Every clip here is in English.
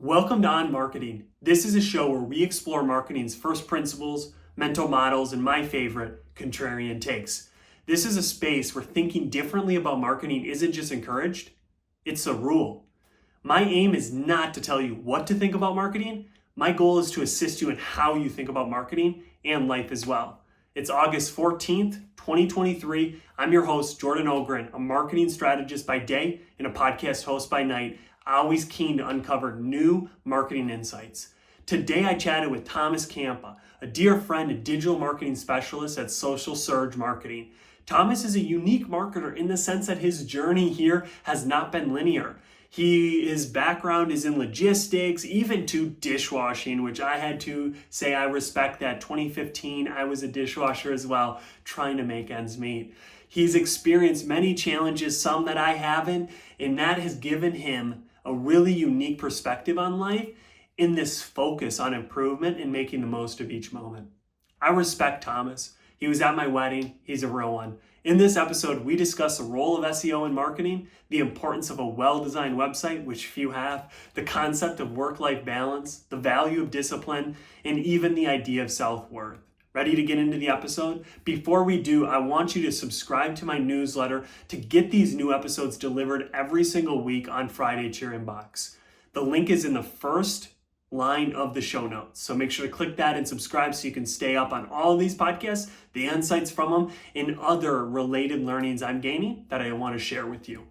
Welcome to On Marketing. This is a show where we explore marketing's first principles, mental models, and my favorite, contrarian takes. This is a space where thinking differently about marketing isn't just encouraged, it's a rule. My aim is not to tell you what to think about marketing. My goal is to assist you in how you think about marketing and life as well. It's August 14th, 2023. I'm your host, Jordan Ogren, a marketing strategist by day and a podcast host by night, always keen to uncover new marketing insights. Today I chatted with Thomas Ciampa, a dear friend and digital marketing specialist at Social Surge Marketing. Thomas is a unique marketer in the sense that his journey here has not been linear. His background is in logistics, even to dishwashing, which I had to say I respect that. 2015, I was a dishwasher as well, trying to make ends meet. He's experienced many challenges, some that I haven't, and that has given him a really unique perspective on life in this focus on improvement and making the most of each moment. I respect Thomas. He was at my wedding. He's a real one. In this episode, we discuss the role of SEO in marketing, the importance of a well-designed website, which few have, the concept of work-life balance, the value of discipline, and even the idea of self-worth. Ready to get into the episode? Before we do, I want you to subscribe to my newsletter to get these new episodes delivered every single week on Friday to your inbox. The link is in the first line of the show notes. So make sure to click that and subscribe so you can stay up on all of these podcasts, the insights from them, and other related learnings I'm gaining that I want to share with you.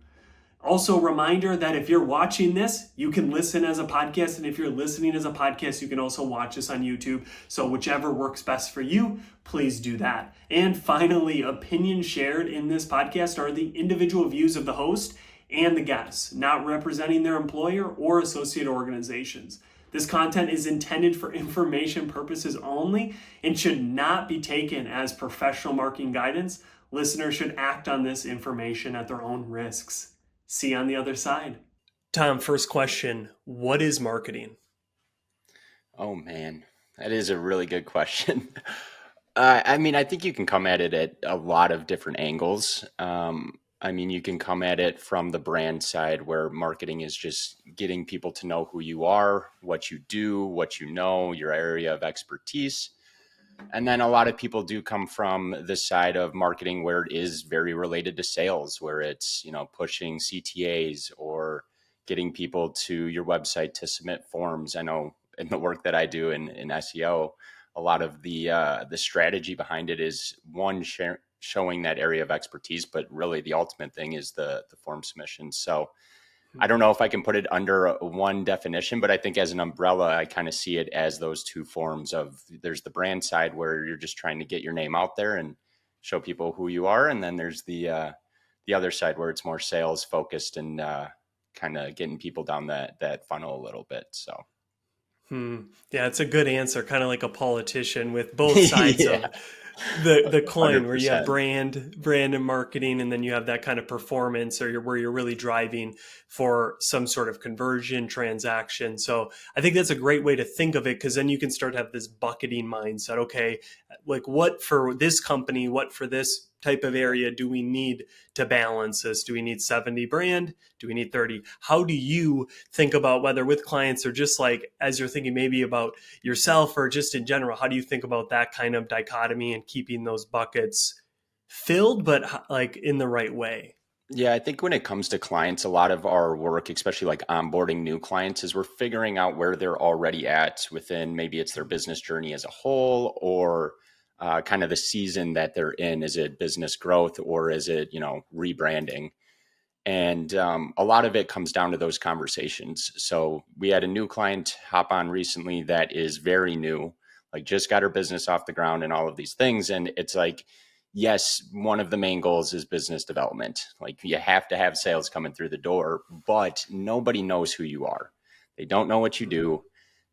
Also, a reminder that if you're watching this, you can listen as a podcast. And if you're listening as a podcast, you can also watch this on YouTube. So whichever works best for you, please do that. And finally, opinions shared in this podcast are the individual views of the host and the guests, not representing their employer or associate organizations. This content is intended for information purposes only and should not be taken as professional marketing guidance. Listeners should act on this information at their own risks. See you on the other side. Tom, first question, what is marketing? Oh man, that is a really good question. I think you can come at it at a lot of different angles. You can come at it from the brand side where marketing is just getting people to know who you are, what you do, what you know, your area of expertise. And then a lot of people do come from the side of marketing where it is very related to sales, where it's, pushing CTAs or getting people to your website to submit forms. I know in the work that I do in SEO, a lot of the strategy behind it is one, showing that area of expertise, but really the ultimate thing is the form submission. So I don't know if I can put it under one definition, but I think as an umbrella, I kind of see it as those two forms of there's the brand side where you're just trying to get your name out there and show people who you are. And then there's the other side where it's more sales focused and kind of getting people down that funnel a little bit. So. Yeah, it's a good answer. Kind of like a politician with both sides Yeah. of the coin, 100%. where you have brand and marketing, and then you have that kind of performance, or where you're really driving for some sort of conversion transaction. So I think that's a great way to think of it, because then you can start to have this bucketing mindset. Okay, like what for this company, what for this type of area do we need to balance this? Do we need 70 brand? Do we need 30? How do you think about, whether with clients or just like as you're thinking maybe about yourself or just in general, how do you think about that kind of dichotomy and keeping those buckets filled, but like in the right way? Yeah, I think when it comes to clients, a lot of our work, especially like onboarding new clients, is we're figuring out where they're already at within, maybe it's their business journey as a whole, or kind of the season that they're in. Is it business growth or is it, rebranding? And a lot of it comes down to those conversations. So we had a new client hop on recently that is very new, like just got her business off the ground and all of these things. And it's like, yes, one of the main goals is business development. Like you have to have sales coming through the door, but nobody knows who you are. They don't know what you do.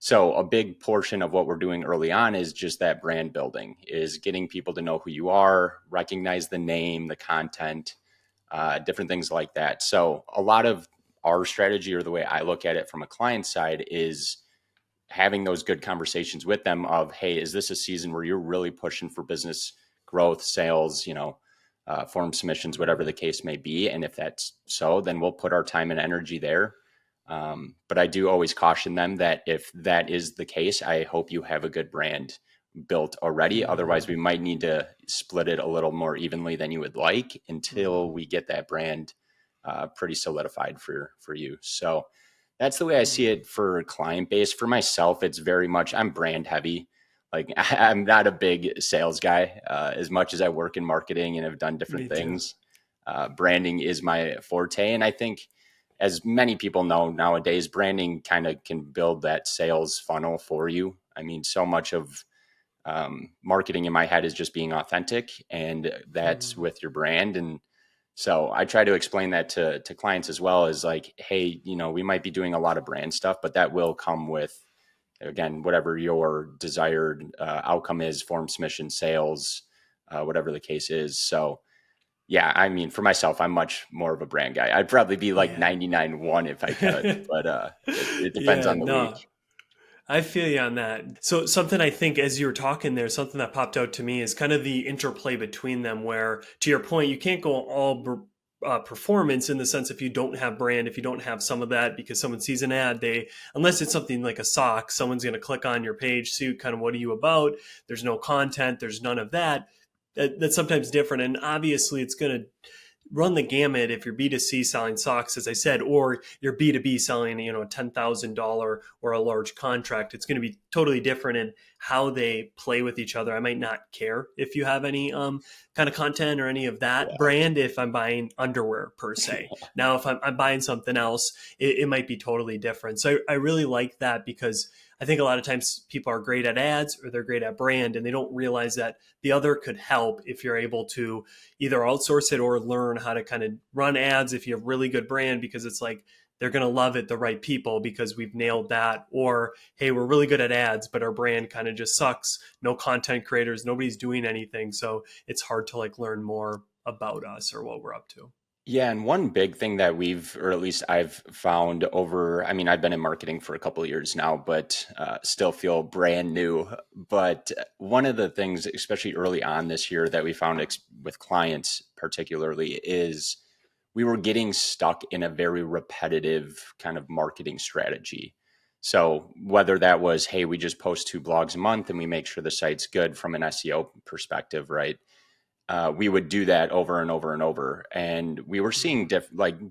So a big portion of what we're doing early on is just that brand building, is getting people to know who you are, recognize the name, the content, different things like that. So a lot of our strategy, or the way I look at it from a client side, is having those good conversations with them of, hey, is this a season where you're really pushing for business growth, sales, form submissions, whatever the case may be? And if that's so, then we'll put our time and energy there. But I do always caution them that if that is the case, I hope you have a good brand built already. Otherwise, we might need to split it a little more evenly than you would like until we get that brand pretty solidified for you. So that's the way I see it for client base. For myself, it's very much I'm brand heavy. Like I'm not a big sales guy. As much as I work in marketing and have done different Me too. things, branding is my forte. And I think, as many people know nowadays, branding kind of can build that sales funnel for you. I mean, so much of marketing in my head is just being authentic, and that's with your brand. And so I try to explain that to clients as well, as like, hey, we might be doing a lot of brand stuff, but that will come with, again, whatever your desired outcome is, form submission, sales, whatever the case is. So yeah, I mean, for myself, I'm much more of a brand guy. I'd probably be like Yeah. 99.1 if I could, but it depends Yeah, on the week. no, I feel you on that. So something I think as you were talking there, something that popped out to me is kind of the interplay between them where, to your point, you can't go performance in the sense if you don't have brand, if you don't have some of that, because someone sees an ad, unless it's something like a sock, someone's going to click on your page, see kind of what are you about. There's no content. There's none of that. That's sometimes different. And obviously it's going to run the gamut if you're B2C selling socks, as I said, or you're B2B selling, a $10,000 or a large contract. It's going to be totally different in how they play with each other. I might not care if you have any kind of content or any of that Yeah. brand if I'm buying underwear per se. Now, if I'm buying something else, it might be totally different. So I really like that because I think a lot of times people are great at ads or they're great at brand and they don't realize that the other could help if you're able to either outsource it or learn how to kind of run ads if you have really good brand, because it's like they're going to love it, the right people, because we've nailed that. Or, hey, we're really good at ads, but our brand kind of just sucks. No content creators, nobody's doing anything. So it's hard to like learn more about us or what we're up to. Yeah, and one big thing that or at least I've found over, I mean, I've been in marketing for a couple of years now, but still feel brand new. But one of the things, especially early on this year, that we found with clients particularly is we were getting stuck in a very repetitive kind of marketing strategy. So whether that was, hey, we just post 2 blogs a month and we make sure the site's good from an SEO perspective, right? We would do that over and over and over, and we were seeing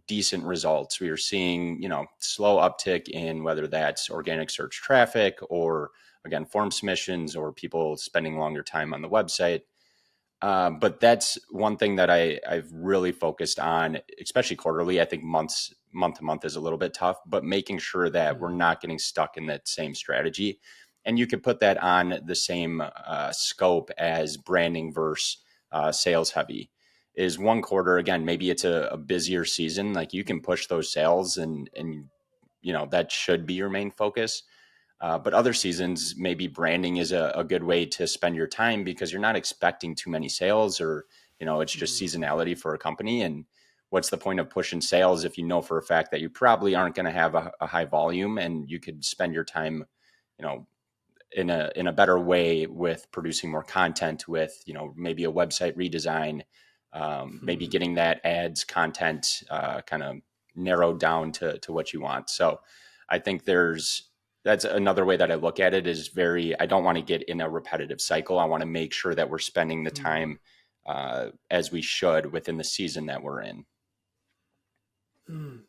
decent results. We were seeing, slow uptick in whether that's organic search traffic or, again, form submissions or people spending longer time on the website. But that's one thing that I've really focused on, especially quarterly. I think month to month is a little bit tough, but making sure that we're not getting stuck in that same strategy. And you could put that on the same scope as branding versus sales heavy. Is one quarter, again, maybe it's a busier season, like you can push those sales and that should be your main focus. But other seasons, maybe branding is a good way to spend your time because you're not expecting too many sales, or it's just seasonality for a company. And what's the point of pushing sales if you know for a fact that you probably aren't going to have a high volume, and you could spend your time in a better way with producing more content, with maybe a website redesign, maybe getting that ads content kind of narrowed down to what you want. So I think that's another way that I look at it, is I don't want to get in a repetitive cycle. I want to make sure that we're spending the time as we should within the season that we're in.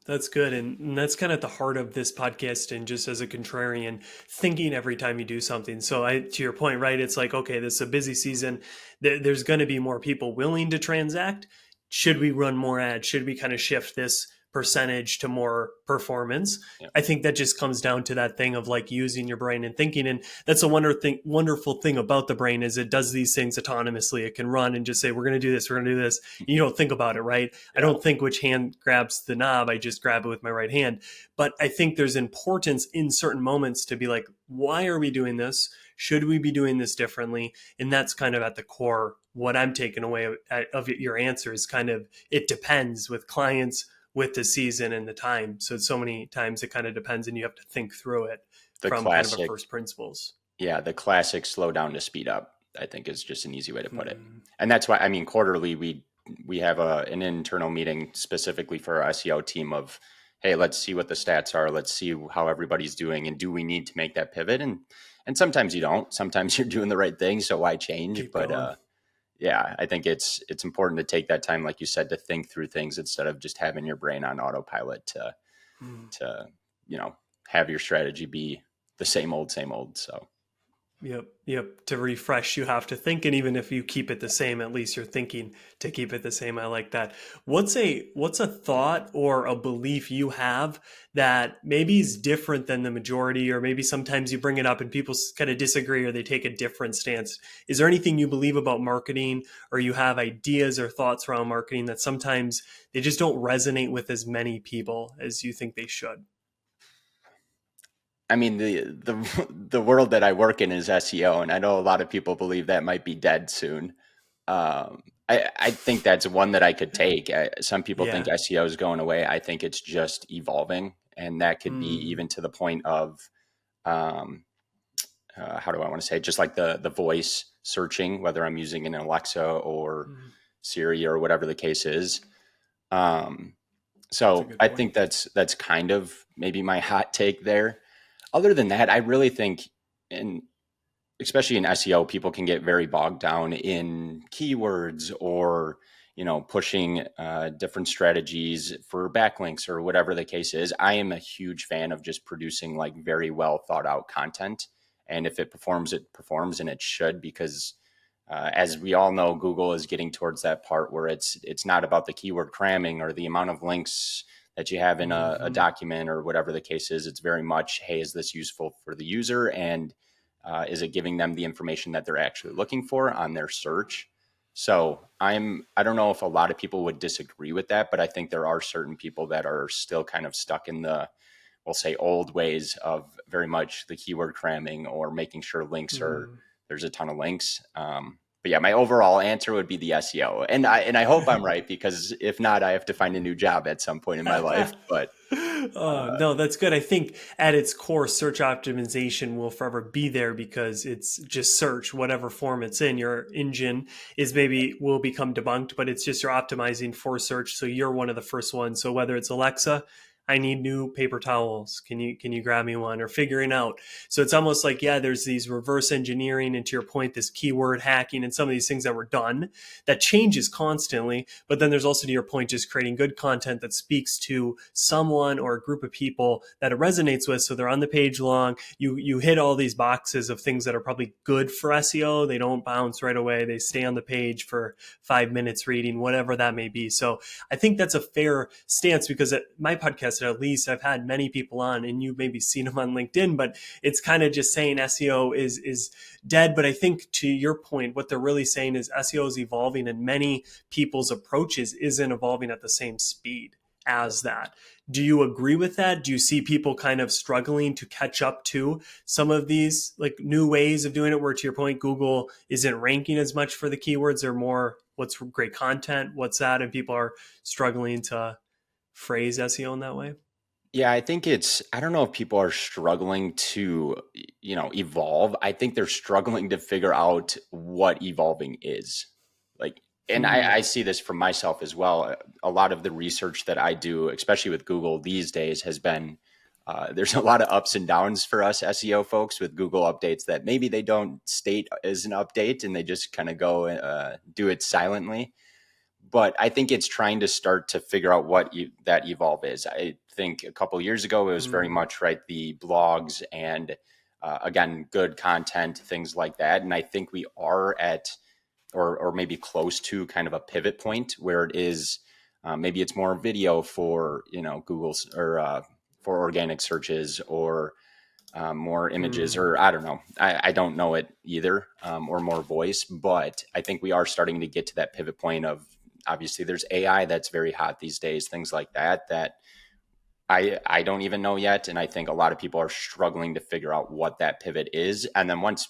That's good. And that's kind of at the heart of this podcast. And just as a contrarian, thinking every time you do something. So to your point, right? It's like, okay, this is a busy season. There's going to be more people willing to transact. Should we run more ads? Should we kind of shift this percentage to more performance? Yeah. I think that just comes down to that thing of like using your brain and thinking. And that's a wonderful thing about the brain, is it does these things autonomously. It can run and just say, we're going to do this. We're going to do this. You don't think about it, right? Yeah. I don't think which hand grabs the knob. I just grab it with my right hand. But I think there's importance in certain moments to be like, why are we doing this? Should we be doing this differently? And that's kind of at the core. What I'm taking away of your answer is kind of, it depends with clients, with the season and the time. So many times it kind of depends, and you have to think through it from kind of a first principles. Yeah, the classic slow down to speed up, I think, is just an easy way to put it. And that's why, I mean, quarterly we have an internal meeting specifically for our SEO team of, hey, let's see what the stats are. Let's see how everybody's doing. And do we need to make that pivot? And sometimes you don't. Sometimes you're doing the right thing. So why change? Keep But going. yeah, I think it's important to take that time, like you said, to think through things instead of just having your brain on autopilot Mm. to, you know, have your strategy be the same old, same old. So Yep, yep. To refresh, you have to think, and even if you keep it the same, at least you're thinking to keep it the same. I like that. What's a thought or a belief you have that maybe is different than the majority, or maybe sometimes you bring it up and people kind of disagree or they take a different stance? Is there anything you believe about marketing, or you have ideas or thoughts around marketing that sometimes they just don't resonate with as many people as you think they should? I mean, the world that I work in is SEO, and I know a lot of people believe that might be dead soon. I think that's one that I could take. Some people think Yeah. SEO is going away. I think it's just evolving, and that could be Mm, even to the point of um, how do I want to say it? Just like the voice searching, whether I'm using an Alexa or mm, Siri or whatever the case is. Um, that's a so good I point. think that's kind of maybe my hot take there. Other than that, I really think, and especially in SEO, people can get very bogged down in keywords or pushing different strategies for backlinks or whatever the case is. I am a huge fan of just producing like very well thought out content, and if it performs, and it should, because as we all know, Google is getting towards that part where it's not about the keyword cramming or the amount of links that you have in a Hmm. document or whatever the case is. It's very much, hey, is this useful for the user, and is it giving them the information that they're actually looking for on their search? So I don't know if a lot of people would disagree with that, but I think there are certain people that are still kind of stuck in the, we'll say, old ways of very much the keyword cramming or making sure links are, Mm. there's a ton of links. But yeah, my overall answer would be the SEO, and I hope I'm right, because if not, I have to find a new job at some point in my life. But Oh, no, that's good. I think at its core, search optimization will forever be there because it's just search, whatever form it's in. Your engine is maybe will become debunked, but it's just you're optimizing for search. So you're one of the first ones. So whether it's Alexa, I need new paper towels. Can you grab me one? Or figuring out. So it's almost like, yeah, there's these reverse engineering, and to your point, this keyword hacking and some of these things that were done that changes constantly. But then there's also, to your point, just creating good content that speaks to someone or a group of people that it resonates with. So they're on the page long. You hit all these boxes of things that are probably good for SEO. They don't bounce right away. They stay on the page for 5 minutes reading, whatever that may be. So I think that's a fair stance, because at my podcast, at least, I've had many people on, and you've maybe seen them on LinkedIn, but it's kind of just saying SEO is dead. But I think, to your point, what they're really saying is SEO is evolving, and many people's approaches isn't evolving at the same speed as that. Do you agree with that? Do you see people kind of struggling to catch up to some of these like new ways of doing it, where, to your point, Google isn't ranking as much for the keywords? They're more what's great content, what's that, and people are struggling to phrase SEO in that way? yeah, I think I don't know if people are struggling to, evolve. I think they're struggling to figure out what evolving is. Like, and I Hmm. see this for myself as well. A lot of the research that I do, especially with Google these days, has been there's a lot of ups and downs for us SEO folks with Google updates that maybe they don't state as an update, and they just kind of go do it silently. But I think it's trying to start to figure out what that evolve is. I think a couple of years ago it was very Hmm. much right, the blogs and again, good content, things like that. And I think we are at, or maybe close to, kind of a pivot point where it is maybe it's more video for Google's, or for organic searches, or more images, Hmm. or I don't know. I don't know it either, or more voice. But I think we are starting to get to that pivot point of, obviously there's AI that's very hot these days, things like that, that I don't even know yet. And I think a lot of people are struggling to figure out what that pivot is. And then once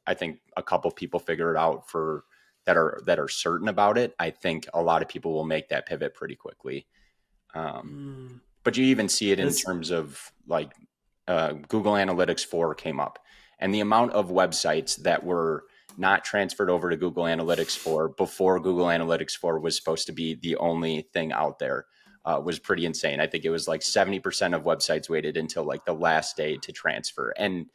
I think a couple people figure it out, for that are certain about it, I think a lot of people will make that pivot pretty quickly. Um, Hmm. but you even see it in That's terms of like Google Analytics 4 came up, and the amount of websites that were not transferred over to Google Analytics 4 before Google Analytics 4 was supposed to be the only thing out there was pretty insane. I think it was like 70% of websites waited until like the last day to transfer. And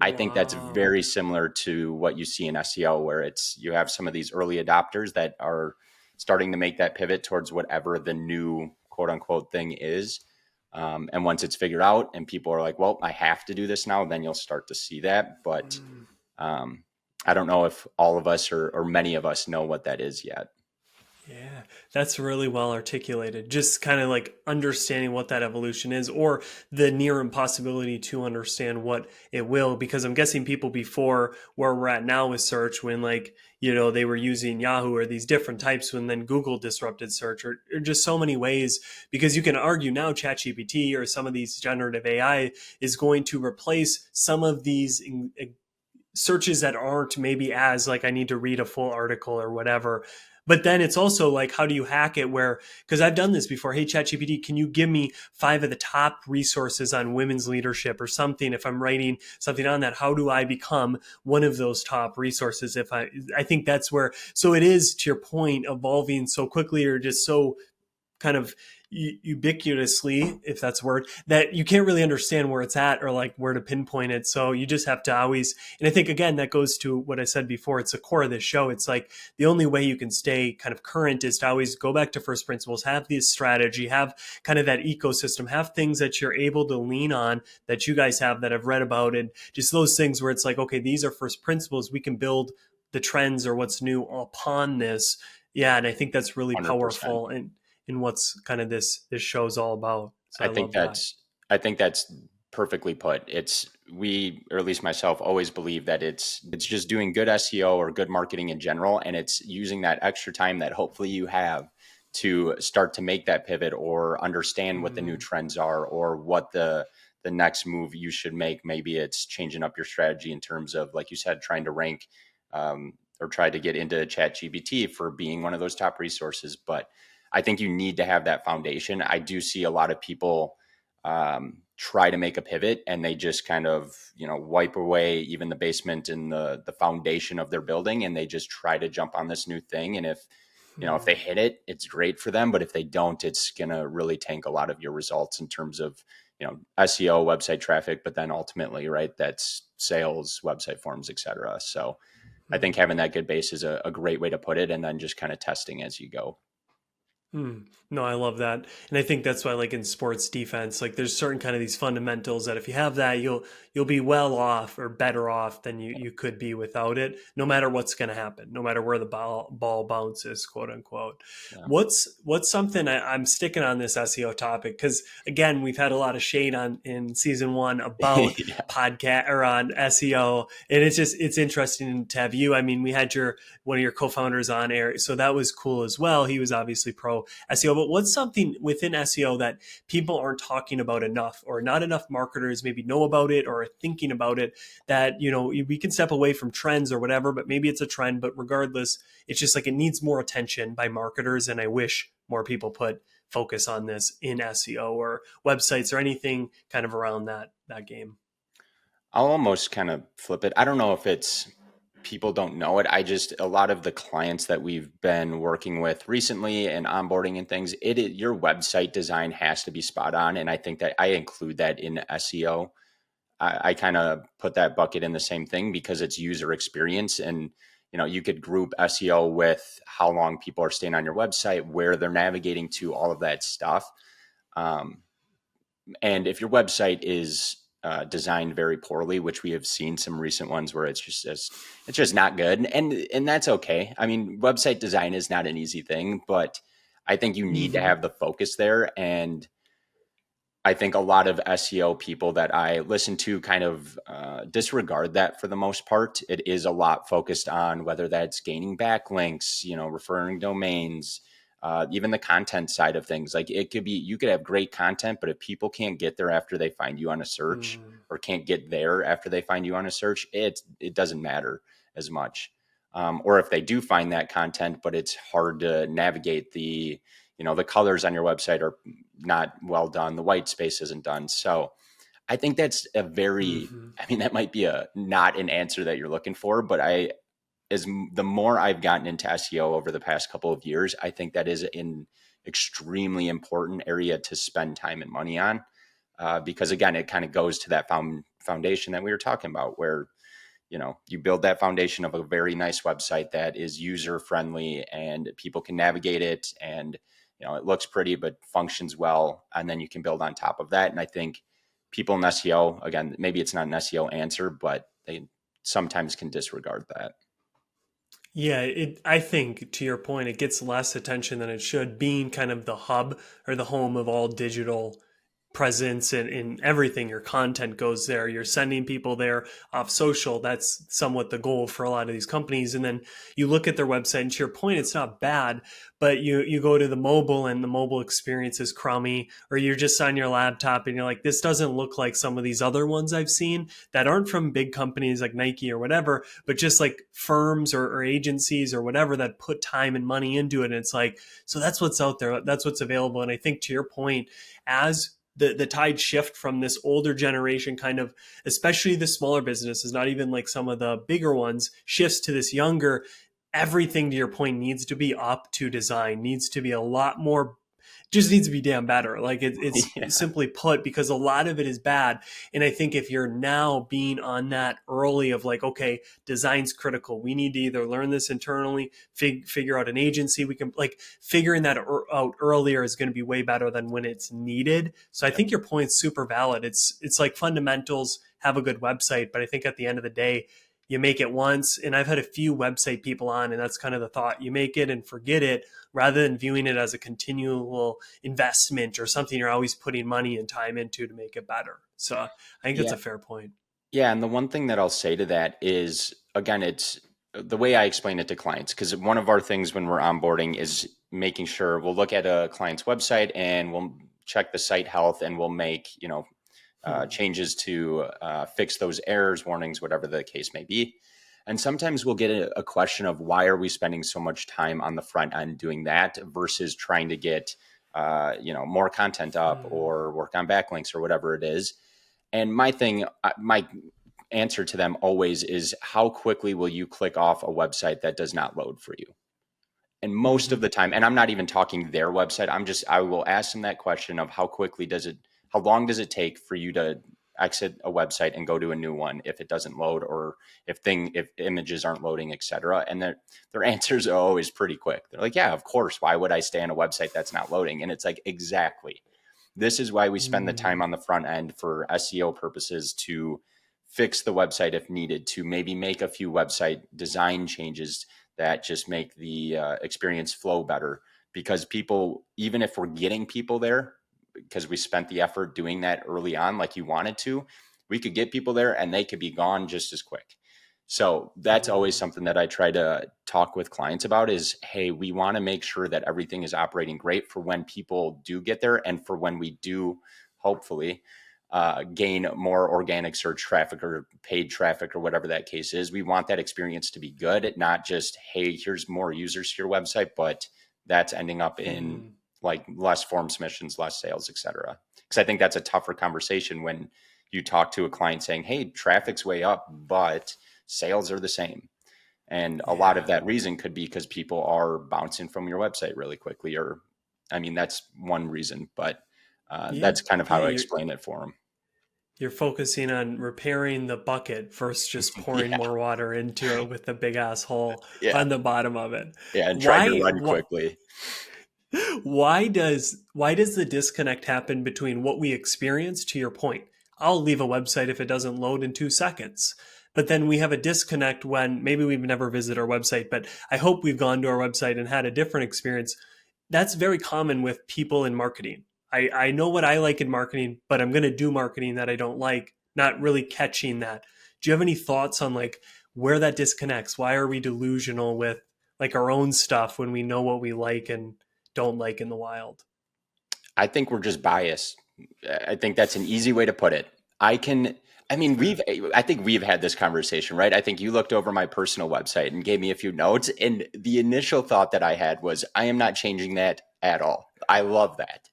I think that's Wow. very similar to what you see in SEO, where it's you have some of these early adopters that are starting to make that pivot towards whatever the new quote unquote thing is. And once it's figured out and people are like, well, I have to do this now, then you'll start to see that. But Mm. um, I don't know if all of us or many of us know what that is yet. Yeah, that's really well articulated. Just kind of like understanding what that evolution is, or the near impossibility to understand what it will. Because I'm guessing people before where we're at now with search, when like, they were using Yahoo or these different types, when then Google disrupted search, or just so many ways. Because you can argue now ChatGPT or some of these generative AI is going to replace some of these searches that aren't maybe as like I need to read a full article or whatever. But then it's also like, how do you hack it? Where, because I've done this before. Hey, ChatGPT, can you give me 5 of the top resources on women's leadership or something? If I'm writing something on that, how do I become one of those top resources? I think that's where, so it is to your point, evolving so quickly or just so kind of ubiquitously, if that's a word, that you can't really understand where it's at or like where to pinpoint it. So you just have to always, and I think again, that goes to what I said before. It's the core of this show. It's like the only way you can stay kind of current is to always go back to first principles, have this strategy, have kind of that ecosystem, have things that you're able to lean on that you guys have that I've read about, and just those things where it's like, okay, these are first principles. We can build the trends or what's new upon this. Yeah. And I think that's really 100%. powerful. And in what's kind of this show's all about. So I I think love that. that's I think that's perfectly put. It's we, or at least myself, always believe that it's just doing good SEO or good marketing in general, and it's using that extra time that hopefully you have to start to make that pivot or understand what the new Mm, trends are or what the next move you should make. Maybe it's changing up your strategy in terms of, like you said, trying to rank or try to get into ChatGPT for being one of those top resources. But I think you need to have that foundation. I do see a lot of people try to make a pivot and they just kind of, wipe away even the basement and the foundation of their building, and they just try to jump on this new thing. And if they mm, hit it, it's great for them. But if they don't, it's going to really tank a lot of your results in terms of, SEO, website traffic, but then ultimately, right, that's sales, website forms, etc. So I think mm. having that good base is a great way to put it, and then just kind of testing as you go. No, I love that. And I think that's why like in sports defense, like there's certain kind of these fundamentals that if you have that, you'll be well off or better off than you could be without it, no matter what's going to happen, no matter where the ball bounces, quote unquote. Yeah. What's something I'm sticking on this SEO topic because again, we've had a lot of shade on in season 1 about Yeah. podcast or on SEO, and it's interesting to have you. I mean, we had one of your co-founders on air, so that was cool as well. He was obviously pro SEO, but what's something within SEO that people aren't talking about enough, or not enough marketers maybe know about it or are thinking about it, that we can step away from trends or whatever, but maybe it's a trend, but regardless, it's just like it needs more attention by marketers, and I wish more people put focus on this in SEO or websites or anything kind of around that game. I'll almost kind of flip it. I don't know if it's people don't know it. A lot of the clients that we've been working with recently and onboarding and things, your website design has to be spot on. And I think that I include that in SEO. I kind of put that bucket in the same thing because it's user experience. And, you could group SEO with how long people are staying on your website, where they're navigating to, all of that stuff. Um, and if your website is designed very poorly, which we have seen some recent ones where it's just not good, and that's okay. I mean, website design is not an easy thing, but I think you need to Mm-hmm. have the focus there. And I think a lot of SEO people that I listen to kind of disregard that for the most part. It is a lot focused on whether that's gaining backlinks, referring domains, even the content side of things. Like you could have great content, but if people can't get there after they find you on a search, Mm, or can't get there after they find you on a search, it doesn't matter as much. Or if they do find that content, but it's hard to navigate the colors on your website are not well done. The white space isn't done. So I think that's mm-hmm. I mean, that might be not an answer that you're looking for, but the more I've gotten into SEO over the past couple of years, I think that is extremely important area to spend time and money on. Because again, it kind of goes to that foundation that we were talking about, where you build that foundation of a very nice website that is user friendly and people can navigate it, and it looks pretty but functions well, and then you can build on top of that. And I think people in SEO, again, maybe it's not an SEO answer, but they sometimes can disregard that. Yeah, I think to your point, it gets less attention than it should, being kind of the hub or the home of all digital presence and in everything. Your content goes there. You're sending people there off social. That's somewhat the goal for a lot of these companies. And then you look at their website, and to your point, it's not bad, but you go to the mobile and the mobile experience is crummy, or you're just on your laptop and you're like, this doesn't look like some of these other ones I've seen that aren't from big companies like Nike or whatever, but just like firms or agencies or whatever that put time and money into it. And it's like, so that's what's out there. That's what's available. And I think to your point, as the tide shift from this older generation kind of, especially the smaller businesses, not even like some of the bigger ones, shifts to this younger, everything to your point needs to be up to design, needs to be a lot more, just needs to be damn better. Like it's Yeah. simply put, because a lot of it is bad. And I think if you're now being on that early of like, okay, design's critical. We need to either learn this internally, figure out an agency. We can like figuring that out earlier is going to be way better than when it's needed. So I think your point's super valid. It's like fundamentals, have a good website. But I think at the end of the day, you make it once. And I've had a few website people on, and that's kind of the thought. You make it and forget it, rather than viewing it as a continual investment or something you're always putting money and time into to make it better. So I think that's Yeah. a fair point. Yeah. And the one thing that I'll say to that is, again, it's the way I explain it to clients, because one of our things when we're onboarding is making sure we'll look at a client's website and we'll check the site health, and we'll make, changes to fix those errors, warnings, whatever the case may be. And sometimes we'll get a question of why are we spending so much time on the front end doing that versus trying to get, more content up or work on backlinks or whatever it is. And my answer to them always is, how quickly will you click off a website that does not load for you? And most of the time, and I'm not even talking their website, I will ask them that question of how long does it take for you to exit a website and go to a new one if it doesn't load, or if images aren't loading, etc. And their answers are always pretty quick. They're like, yeah, of course. Why would I stay on a website that's not loading? And it's like, exactly. This is why we spend the time on the front end for SEO purposes, to fix the website if needed, to maybe make a few website design changes that just make the experience flow better. Because people, even if we're getting people there, because we spent the effort doing that early on, like you wanted to, we could get people there and they could be gone just as quick. So that's always something that I try to talk with clients about is, hey, we want to make sure that everything is operating great for when people do get there, and for when we do, hopefully, gain more organic search traffic or paid traffic or whatever that case is. We want that experience to be good, not just, hey, here's more users to your website, but that's ending up in like less form submissions, less sales, et cetera. Because I think that's a tougher conversation when you talk to a client saying, hey, traffic's way up, but sales are the same. And a lot of that reason could be because people are bouncing from your website really quickly. Or, I mean, that's one reason, but that's kind of how I explain it for them. You're focusing on repairing the bucket versus just pouring Yeah. more water into it with the big ass hole Yeah. on the bottom of it. Yeah. And trying to run quickly. Why does the disconnect happen between what we experience, to your point? I'll leave a website if it doesn't load in 2 seconds. But then we have a disconnect when maybe we've never visited our website, but I hope we've gone to our website and had a different experience. That's very common with people in marketing. I know what I like in marketing, but I'm going to do marketing that I don't like, not really catching that. Do you have any thoughts on like where that disconnects? Why are we delusional with like our own stuff when we know what we like and don't like in the wild? I think we're just biased. I think that's an easy way to put it. I think we've had this conversation, right? I think you looked over my personal website and gave me a few notes. And the initial thought that I had was, I am not changing that at all. I love that.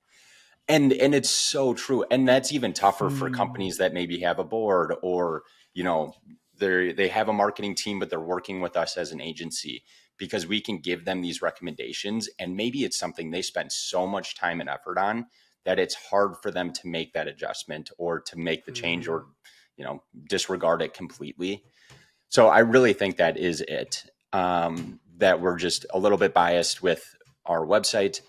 And it's so true. And that's even tougher for companies that maybe have a board or, they have a marketing team, but they're working with us as an agency because we can give them these recommendations. And maybe it's something they spend so much time and effort on that it's hard for them to make that adjustment or to make the change or, disregard it completely. So I really think that is it, that we're just a little bit biased with our website.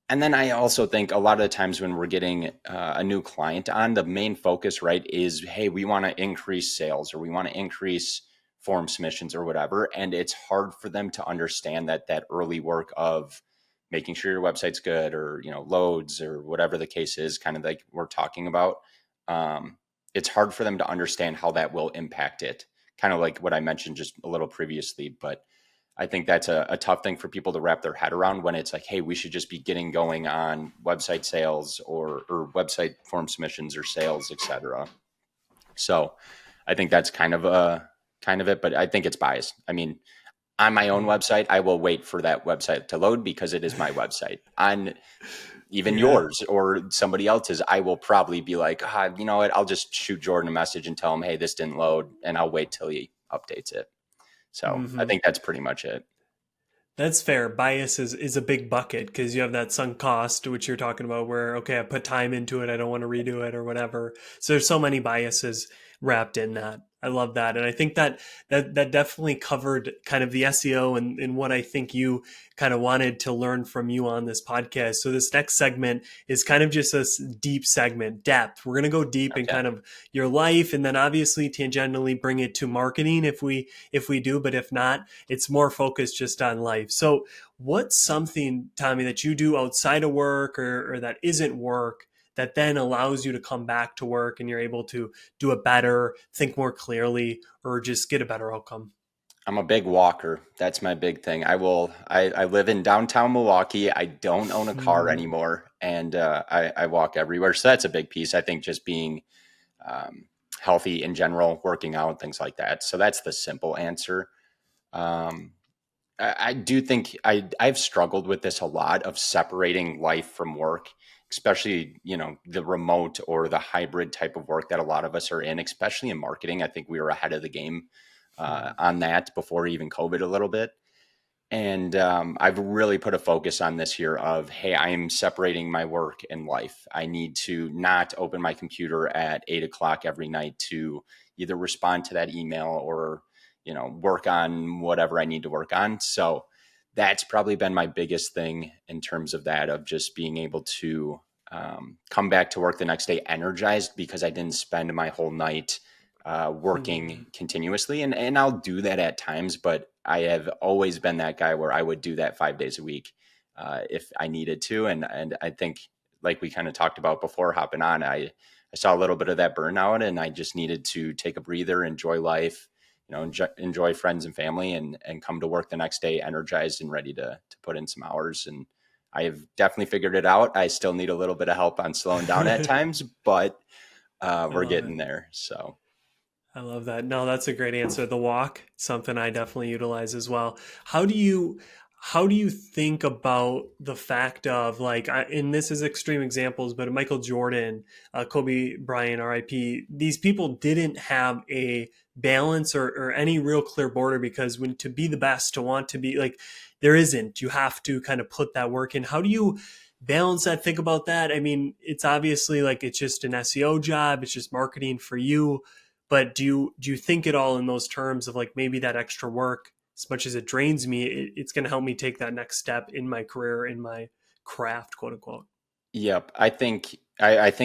And then I also think a lot of the times when we're getting a new client on, the main focus, right, is, hey, we want to increase sales or we want to increase form submissions or whatever. And it's hard for them to understand that early work of making sure your website's good or, loads or whatever the case is, kind of like we're talking about. It's hard for them to understand how that will impact it, kind of like what I mentioned just a little previously. But I think that's a tough thing for people to wrap their head around when it's like, hey, we should just be getting going on website sales or website form submissions or sales, et cetera. So I think that's kind of it, but I think it's biased. I mean, on my own website, I will wait for that website to load because it is my website. On even yours or somebody else's, I will probably be like, you know what, I'll just shoot Jordan a message and tell him, hey, this didn't load, and I'll wait till he updates it. So I think that's pretty much it. That's fair. Bias is a big bucket because you have that sunk cost, which you're talking about, where, okay, I put time into it, I don't want to redo it or whatever. So there's so many biases wrapped in that. I love that. And I think that definitely covered kind of the SEO and what I think you kind of wanted to learn from you on this podcast. So this next segment is kind of just a deep segment, depth. We're going to go deep in kind of your life, and then obviously tangentially bring it to marketing if we do, but if not, it's more focused just on life. So what's something, Tommy, that you do outside of work or that isn't work that then allows you to come back to work and you're able to do it better, think more clearly, or just get a better outcome? I'm a big walker. That's my big thing. I live in downtown Milwaukee. I don't own a car anymore, and I walk everywhere. So that's a big piece. I think just being healthy in general, working out, things like that. So that's the simple answer. I do think I've struggled with this a lot of separating life from work, especially, the remote or the hybrid type of work that a lot of us are in, especially in marketing. I think we were ahead of the game on that before even COVID a little bit. And I've really put a focus on this year of, hey, I am separating my work and life. I need to not open my computer at 8 o'clock every night to either respond to that email or, work on whatever I need to work on. So that's probably been my biggest thing in terms of that, of just being able to come back to work the next day energized because I didn't spend my whole night working continuously. And I'll do that at times, but I have always been that guy where I would do that 5 days a week if I needed to. And I think, like we kind of talked about before hopping on, I saw a little bit of that burnout, and I just needed to take a breather, enjoy life, enjoy friends and family, and come to work the next day energized and ready to put in some hours. And I have definitely figured it out. I still need a little bit of help on slowing down at times, but we're getting there. So I love that. No, that's a great answer. The walk, something I definitely utilize as well. How do you think about the fact of, like, and this is extreme examples, but Michael Jordan, Kobe Bryant, RIP, these people didn't have a balance or any real clear border, because when to be the best, to want to be like, there isn't, you have to kind of put that work in. How do you balance that? Think about that. I mean, it's obviously like, it's just an SEO job. It's just marketing for you. But do you think it all in those terms of, like, maybe that extra work, as much as it drains me, it's going to help me take that next step in my career, in my craft, quote unquote? yep, I think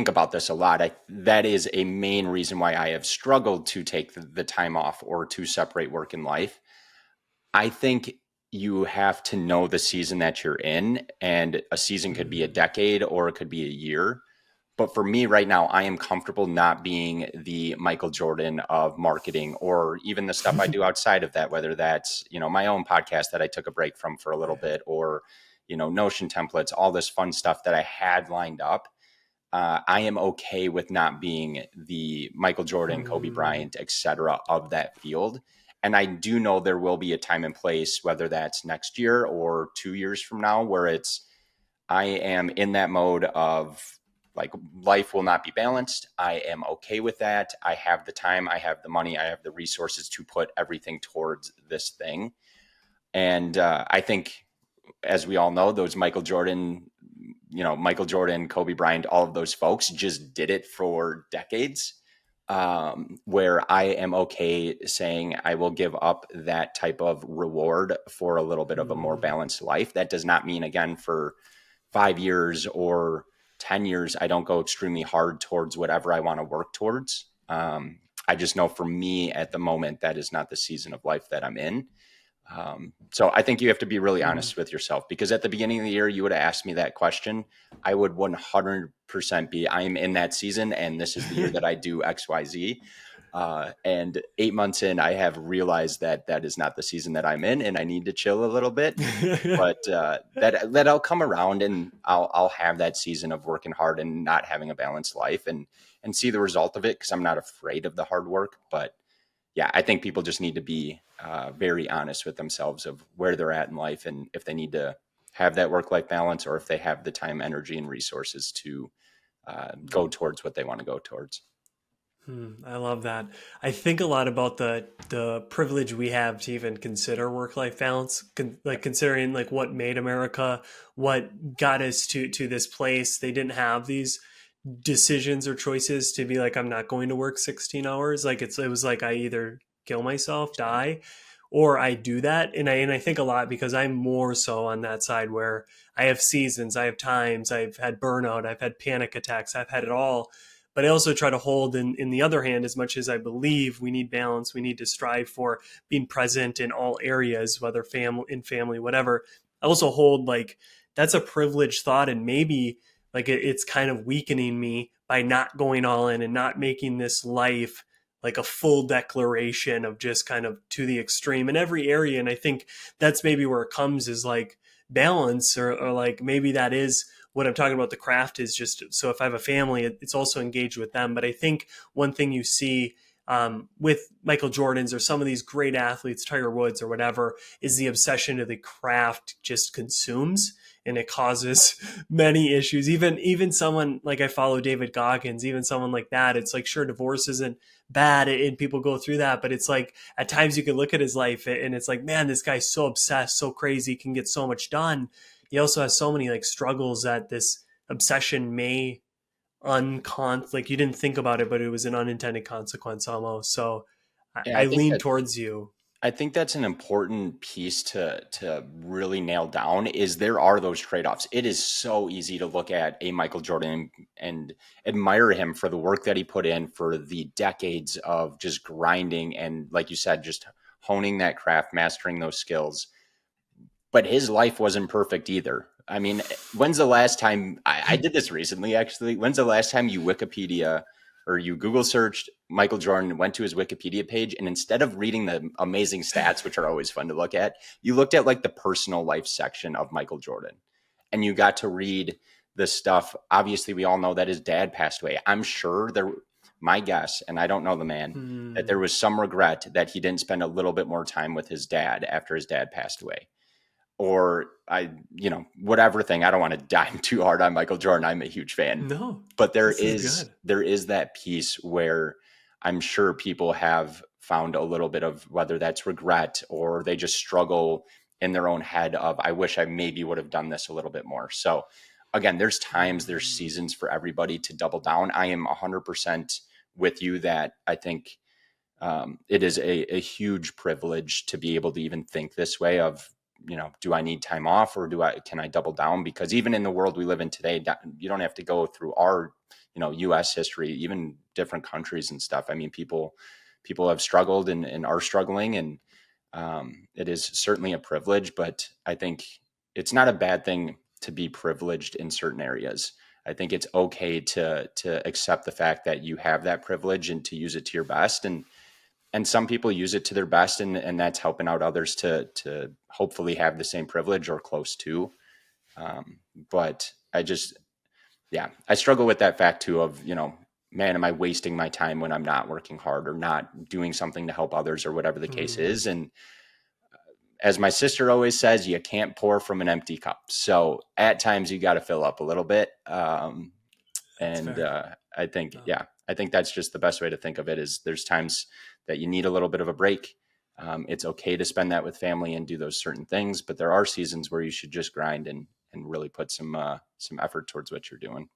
about this a lot. That is a main reason why I have struggled to take the time off or to separate work and life. I think you have to know the season that you're in, and a season could be a decade or it could be a year. But for me right now, I am comfortable not being the Michael Jordan of marketing or even the stuff I do outside of that, whether that's, my own podcast that I took a break from for a little bit, or, Notion templates, all this fun stuff that I had lined up. I am okay with not being the Michael Jordan, Kobe Bryant, et cetera, of that field. And I do know there will be a time and place, whether that's next year or 2 years from now, where I am in that mode of Like, life will not be balanced. I am okay with that. I have the time, I have the money, I have the resources to put everything towards this thing. And I think, as we all know, those Michael Jordan, Kobe Bryant, all of those folks just did it for decades. Where I am okay saying I will give up that type of reward for a little bit of a more balanced life. That does not mean, again, for 5 years or 10 years, I don't go extremely hard towards whatever I want to work towards. I just know for me at the moment, that is not the season of life that I'm in. So I think you have to be really honest with yourself, because at the beginning of the year, you would have asked me that question. I would 100% be, I am in that season and this is the year that I do X, Y, Z. And 8 months in, I have realized that that is not the season that I'm in and I need to chill a little bit. But that'll come around, and I'll have that season of working hard and not having a balanced life, and see the result of it, because I'm not afraid of the hard work. But yeah, I think people just need to be very honest with themselves of where they're at in life, and if they need to have that work-life balance, or if they have the time, energy, and resources to go towards what they want to go towards. I love that. I think a lot about the privilege we have to even consider work-life balance, like considering like what made America, what got us to this place. They didn't have these decisions or choices to be like, I'm not going to work 16 hours. Like it was like I either kill myself, die, or I do that. And I think a lot because I'm more so on that side where I have seasons, I have times, I've had burnout, I've had panic attacks, I've had it all. But I also try to hold in the other hand, as much as I believe we need balance, we need to strive for being present in all areas, whether family, whatever. I also hold like that's a privileged thought, and maybe like it's kind of weakening me by not going all in and not making this life like a full declaration of just kind of to the extreme in every area. And I think that's maybe where it comes is like balance, or like maybe that is what I'm talking about. The craft is just, so if I have a family, it's also engaged with them. But I think one thing you see with Michael Jordan's or some of these great athletes, Tiger Woods or whatever, is the obsession of the craft just consumes, and it causes many issues. Even someone like I follow David Goggins, even someone like that, it's like, sure, divorce isn't bad and people go through that, but it's like at times you can look at his life and it's like, man, this guy's so obsessed, so crazy, can get so much done. He also has so many like struggles that this obsession may like you didn't think about it, but it was an unintended consequence almost. So Yeah, I lean towards you. I think that's an important piece to really nail down, is there are those trade-offs. It is so easy to look at a Michael Jordan and admire him for the work that he put in, for the decades of just grinding and, like you said, just honing that craft, mastering those skills. But his life wasn't perfect either. I mean, when's the last time I did this recently, actually? When's the last time you Wikipedia or you Google searched Michael Jordan, went to his Wikipedia page, and instead of reading the amazing stats, which are always fun to look at, you looked at like the personal life section of Michael Jordan, and you got to read the stuff. Obviously, we all know that his dad passed away. I'm sure my guess, and I don't know the man, that there was some regret that he didn't spend a little bit more time with his dad after his dad passed away. Or whatever thing. I don't want to dive too hard on Michael Jordan. I'm a huge fan. No, but there is that piece where I'm sure people have found a little bit of, whether that's regret or they just struggle in their own head of, I wish I maybe would have done this a little bit more. So again, there's seasons for everybody to double down. I am 100% with you that I think it is a huge privilege to be able to even think this way of, do I need time off, or can I double down? Because even in the world we live in today, you don't have to go through our, US history, even different countries and stuff. I mean, people have struggled and are struggling, and it is certainly a privilege, but I think it's not a bad thing to be privileged in certain areas. I think it's okay to accept the fact that you have that privilege and to use it to your best. And some people use it to their best, and that's helping out others to hopefully have the same privilege or close to. But I struggle with that fact too of, man, am I wasting my time when I'm not working hard or not doing something to help others or whatever the case is. And as my sister always says, you can't pour from an empty cup. So at times you got to fill up a little bit. That's And fair. I think, Oh. yeah, I think that's just the best way to think of it is there's times that you need a little bit of a break. It's okay to spend that with family and do those certain things, but there are seasons where you should just grind and really put some effort towards what you're doing.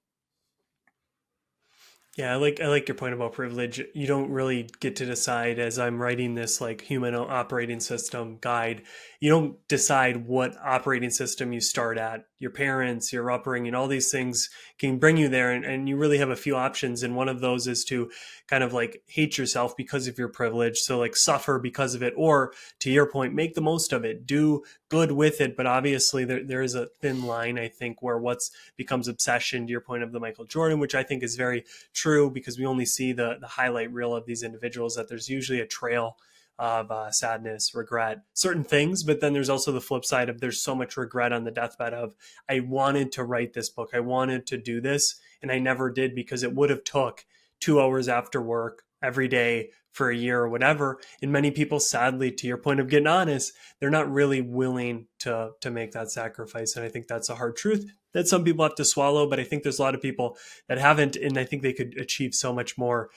Yeah, I like your point about privilege. You don't really get to decide as I'm writing this like human operating system guide. You don't decide what operating system you start at. Your parents, your upbringing, all these things can bring you there, and you really have a few options. And one of those is to kind of like hate yourself because of your privilege. So like suffer because of it, or to your point, make the most of it. Do good with it. But obviously there is a thin line, I think, where what's becomes obsession to your point of the Michael Jordan, which I think is very true because we only see the highlight reel of these individuals, that there's usually a trail of sadness, regret, certain things. But then there's also the flip side of there's so much regret on the deathbed of I wanted to write this book. I wanted to do this and I never did because it would have took 2 hours after work every day for a year or whatever. And many people, sadly, to your point of getting honest, they're not really willing to make that sacrifice. And I think that's a hard truth that some people have to swallow. But I think there's a lot of people that haven't, and I think they could achieve so much more.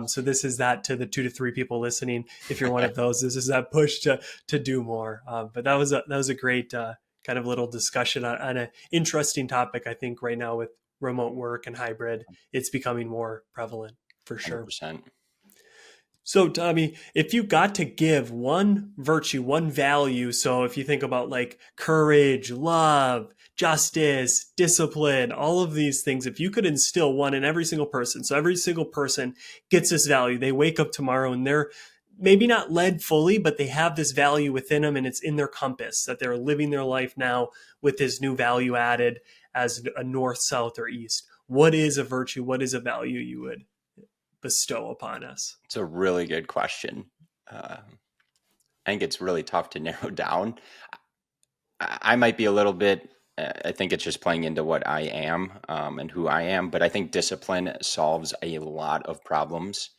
So this is that to the 2 to 3 people listening. If you're one of those, this is that push to do more. But that was a great kind of little discussion on an interesting topic. I think right now with remote work and hybrid, it's becoming more prevalent for sure. 100%. So, Tommy, if you got to give one virtue, one value, so if you think about like courage, love, justice, discipline, all of these things, if you could instill one in every single person, so every single person gets this value, they wake up tomorrow and they're maybe not led fully, but they have this value within them and it's in their compass that they're living their life now with this new value added as a north, south, or east. What is a virtue? What is a value you would bestow upon us? It's a really good question. I think it's really tough to narrow down. I might be a little bit, I think it's just playing into what I am and who I am, but I think discipline solves a lot of problems.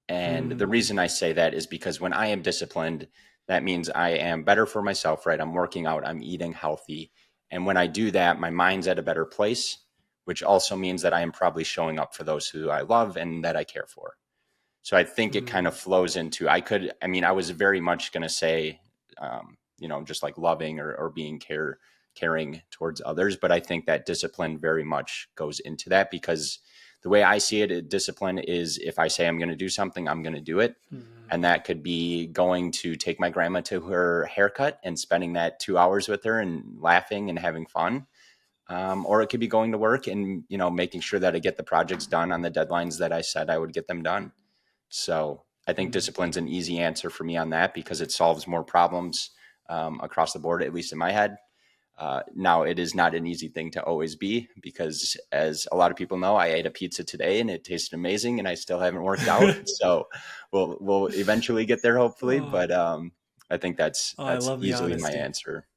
And the Hmm. reason I say that is because when I am disciplined, that means I am better for myself, right? I'm working out, I'm eating healthy. And when I do that, my mind's at a better place, which also means that I am probably showing up for those who I love and that I care for. So I think it kind Hmm. of flows into, I was very much going to say, just like loving or being caring towards others. But I think that discipline very much goes into that because the way I see it, discipline is if I say I'm going to do something, I'm going to do it. Hmm. And that could be going to take my grandma to her haircut and spending that 2 hours with her and laughing and having fun. Or it could be going to work and, making sure that I get the projects done on the deadlines that I said I would get them done. So I think Hmm. discipline's an easy answer for me on that because it solves more problems across the board, at least in my head. Now, it is not an easy thing to always be because, as a lot of people know, I ate a pizza today and it tasted amazing, and I still haven't worked out. So we'll eventually get there, hopefully. Oh, But I think that's oh, I that's love the easily my honesty. answer.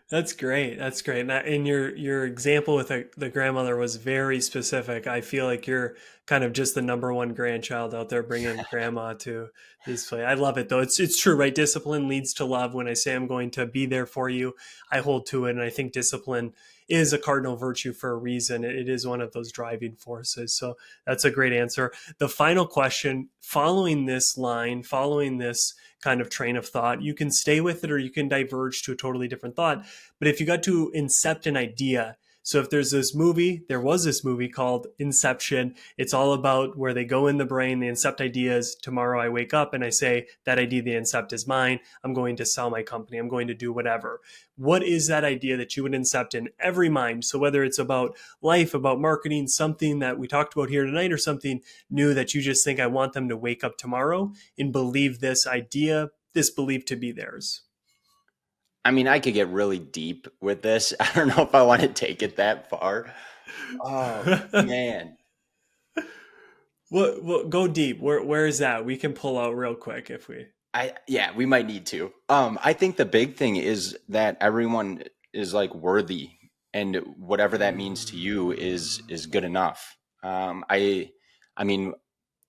That's great. That's great. And your example with the grandmother was very specific. I feel like you're kind of just the number one grandchild out there bringing grandma to these places. I love it though. It's true, right? Discipline leads to love. When I say I'm going to be there for you, I hold to it, and I think discipline is a cardinal virtue for a reason. It is one of those driving forces. So that's a great answer. The final question, following this line, following this kind of train of thought, you can stay with it or you can diverge to a totally different thought. But if you got to incept an idea, so if there was this movie called Inception. It's all about where they go in the brain, they incept ideas. Tomorrow I wake up and I say, that idea they incept is mine. I'm going to sell my company. I'm going to do whatever. What is that idea that you would incept in every mind? So whether it's about life, about marketing, something that we talked about here tonight, or something new that you just think I want them to wake up tomorrow and believe this idea, this belief to be theirs. I mean, I could get really deep with this. I don't know if I want to take it that far. Oh, man. What go deep? Where is that? We can pull out real quick if we. Yeah, we might need to. I think the big thing is that everyone is like worthy, and whatever that means to you is good enough. I mean,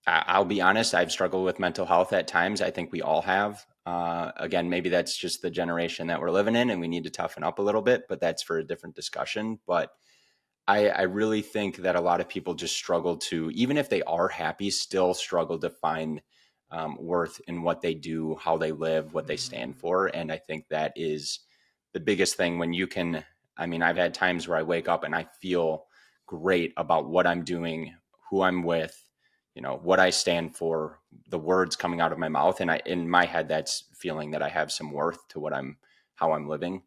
I'll be honest. I've struggled with mental health at times. I think we all have. Again, maybe that's just the generation that we're living in, and we need to toughen up a little bit. But that's for a different discussion. But I really think that a lot of people just struggle to, even if they are happy, still struggle to find worth in what they do, how they live, what they stand for. And I think that is the biggest thing when you can. I mean, I've had times where I wake up and I feel great about what I'm doing, who I'm with, what I stand for, the words coming out of my mouth. And in my head, that's feeling that I have some worth to how I'm living.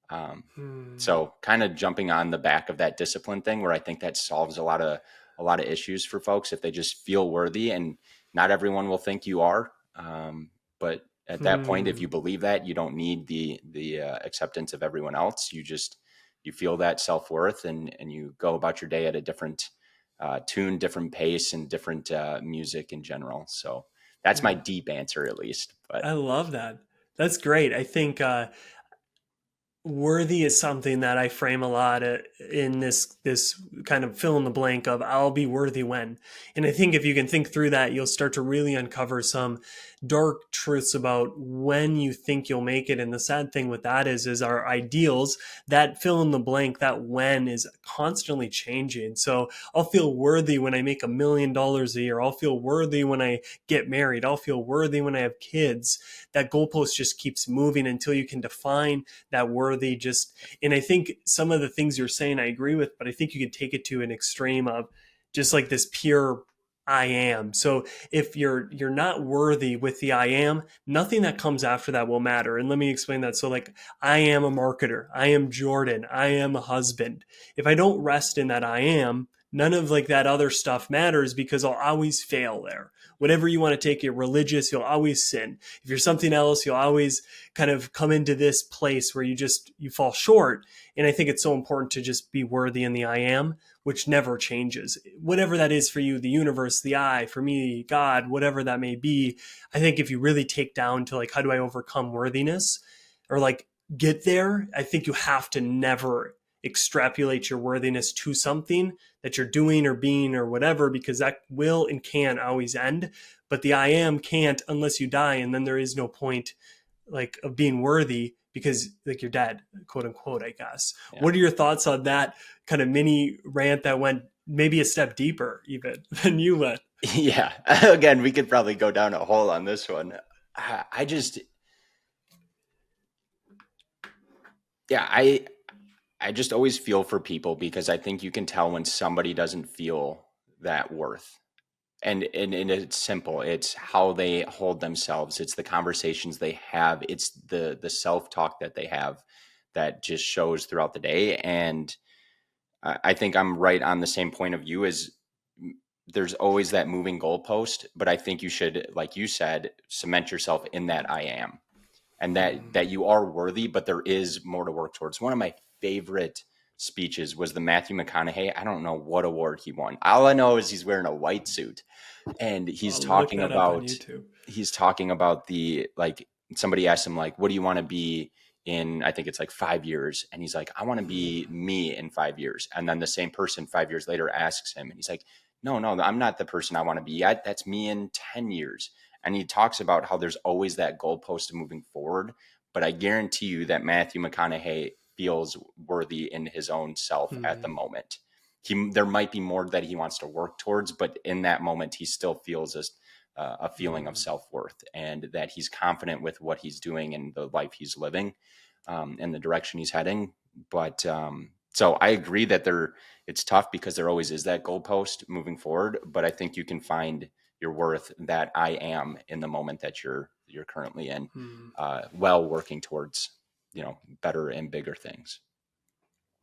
Um, Hmm. so kind of jumping on the back of that discipline thing where I think that solves a lot of issues for folks if they just feel worthy, and not everyone will think you are. But at that point, if Hmm. you believe that, you don't need the acceptance of everyone else. You feel that self-worth, and you go about your day at a different tune, different pace, and different music in general. So that's my deep answer, at least. But I love that. That's great. I think worthy is something that I frame a lot in this kind of fill in the blank of I'll be worthy when. And I think if you can think through that, you'll start to really uncover some dark truths about when you think you'll make it. And the sad thing with that is our ideals, that fill in the blank, that when is constantly changing. So I'll feel worthy when I make $1 million a year. I'll feel worthy when I get married. I'll feel worthy when I have kids. That goalpost just keeps moving until you can define that worthy. Just, and I think some of the things you're saying I agree with, but I think you can take it to an extreme of just like this pure I am. So if you're not worthy with the I am, nothing that comes after that will matter. And let me explain that. So like I am a marketer, I am Jordan, I am a husband. If I don't rest in that I am, none of like that other stuff matters because I'll always fail there. Whatever you want to take it religious, you'll always sin. If you're something else, you'll always kind of come into this place where you fall short. And I think it's so important to just be worthy in the I am, which never changes. Whatever that is for you, the universe, the I, for me, God, whatever that may be. I think if you really take down to like, how do I overcome worthiness or like get there? I think you have to never extrapolate your worthiness to something that you're doing or being or whatever, because that will and can always end. But the I am can't unless you die. And then there is no point like of being worthy because like you're dead, quote unquote, I guess. yeah. What are your thoughts on that kind of mini rant that went maybe a step deeper even than you went? Yeah. Again, we could probably go down a hole on this one. I just, yeah, I just always feel for people because I think you can tell when somebody doesn't feel that worth. And it's simple. It's how they hold themselves. It's the conversations they have. It's the self-talk that they have that just shows throughout the day. And I think I'm right on the same point of view as there's always that moving goalpost, but I think you should, like you said, cement yourself in that I am, and that you are worthy, but there is more to work towards. One of my favorite speeches was the Matthew McConaughey. I don't know what award he won. All I know is he's wearing a white suit, and I'll look that up on YouTube. he's talking about the like somebody asked him like, what do you want to be in, I think it's like 5 years, and he's like, I want to be me in 5 years. And then the same person 5 years later asks him, and he's like, no, I'm not the person I want to be yet. That's me in 10 years. And he talks about how there's always that goalpost moving forward. But I guarantee you that Matthew McConaughey feels worthy in his own self at the moment. There might be more that he wants to work towards, but in that moment, he still feels a feeling of self-worth, and that he's confident with what he's doing and the life he's living, and the direction he's heading. But so I agree that it's tough because there always is that goalpost moving forward, but I think you can find your worth that I am in the moment that you're currently in, while working towards, better and bigger things.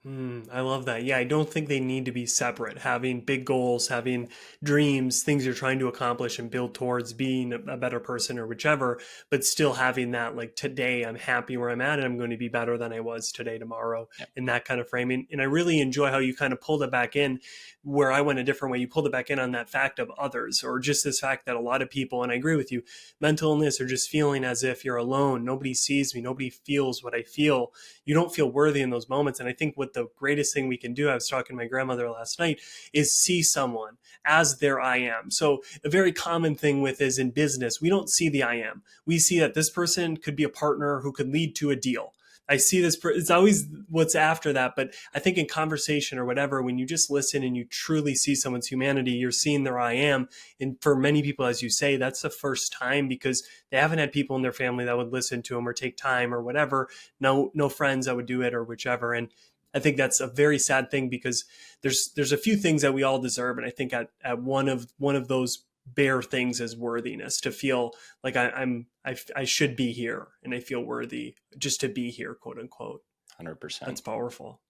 I love that. Yeah, I don't think they need to be separate. Having big goals, having dreams, things you're trying to accomplish and build towards being a better person or whichever, but still having that like today, I'm happy where I'm at and I'm going to be better than I was today, tomorrow, Yep. in that kind of framing. And I really enjoy how you kind of pulled it back in where I went a different way. You pulled it back in on that fact of others, or just this fact that a lot of people, and I agree with you, mental illness or just feeling as if you're alone. Nobody sees me. Nobody feels what I feel. You don't feel worthy in those moments. And I think what the greatest thing we can do, I was talking to my grandmother last night, is see someone as their I am. So a very common thing with is in business, we don't see the I am. We see that this person could be a partner who could lead to a deal. I see this, it's always what's after that. But I think in conversation or whatever, when you just listen and you truly see someone's humanity, you're seeing their I am. And for many people, as you say, that's the first time because they haven't had people in their family that would listen to them or take time or whatever. No friends that would do it or whichever. And I think that's a very sad thing because there's a few things that we all deserve. And I think at one of those bare things is worthiness, to feel like I should be here and I feel worthy just to be here, quote unquote. 100%. That's powerful.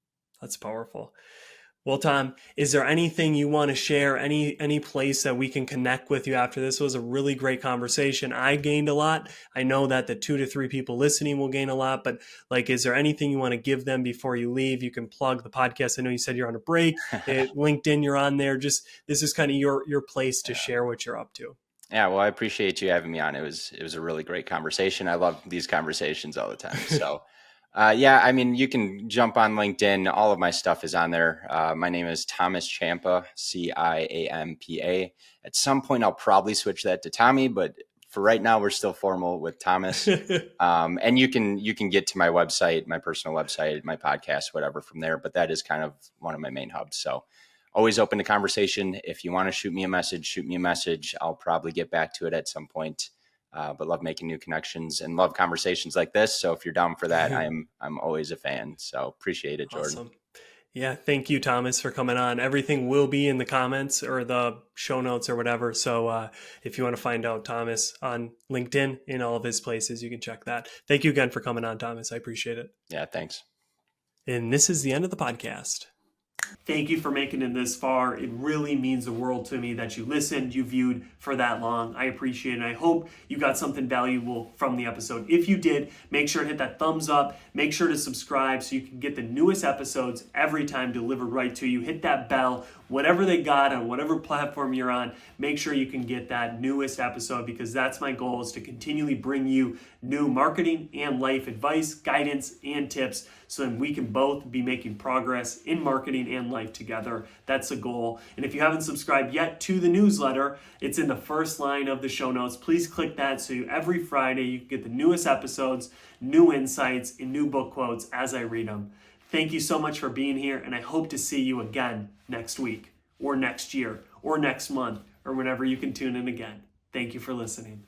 That's powerful. Well, Tom, is there anything you want to share? Any place that we can connect with you after this? Was a really great conversation. I gained a lot. I know that the 2 to 3 people listening will gain a lot, but like, is there anything you want to give them before you leave? You can plug the podcast. I know you said you're on a break. LinkedIn, you're on there. Just, this is kind of your place to share what you're up to. Yeah, well, I appreciate you having me on. It was a really great conversation. I love these conversations all the time. So yeah, I mean, you can jump on LinkedIn. All of my stuff is on there. My name is Thomas Ciampa, Ciampa. At some point, I'll probably switch that to Tommy, but for right now, we're still formal with Thomas. And you can get to my website, my personal website, my podcast, whatever from there. But that is kind of one of my main hubs. So always open to conversation. If you want to shoot me a message, shoot me a message. I'll probably get back to it at some point. But love making new connections and love conversations like this. So if you're down for that, I'm always a fan. So appreciate it, Jordan. Awesome. Yeah. Thank you, Thomas, for coming on. Everything will be in the comments or the show notes or whatever. So if you want to find out Thomas on LinkedIn, in all of his places, you can check that. Thank you again for coming on, Thomas. I appreciate it. Yeah, thanks. And this is the end of the podcast. Thank you for making it this far. It really means the world to me that you listened, you viewed for that long. I appreciate it. I hope you got something valuable from the episode. If you did, make sure to hit that thumbs up. Make sure to subscribe so you can get the newest episodes every time delivered right to you. Hit that bell, whatever they got on whatever platform you're on. Make sure you can get that newest episode because that's my goal, is to continually bring you new marketing and life advice, guidance, and tips so then we can both be making progress in marketing and life together. That's the goal. And if you haven't subscribed yet to the newsletter, it's in the first line of the show notes. Please click that so every Friday you can get the newest episodes, new insights, and new book quotes as I read them. Thank you so much for being here, and I hope to see you again next week or next year or next month or whenever you can tune in again. Thank you for listening.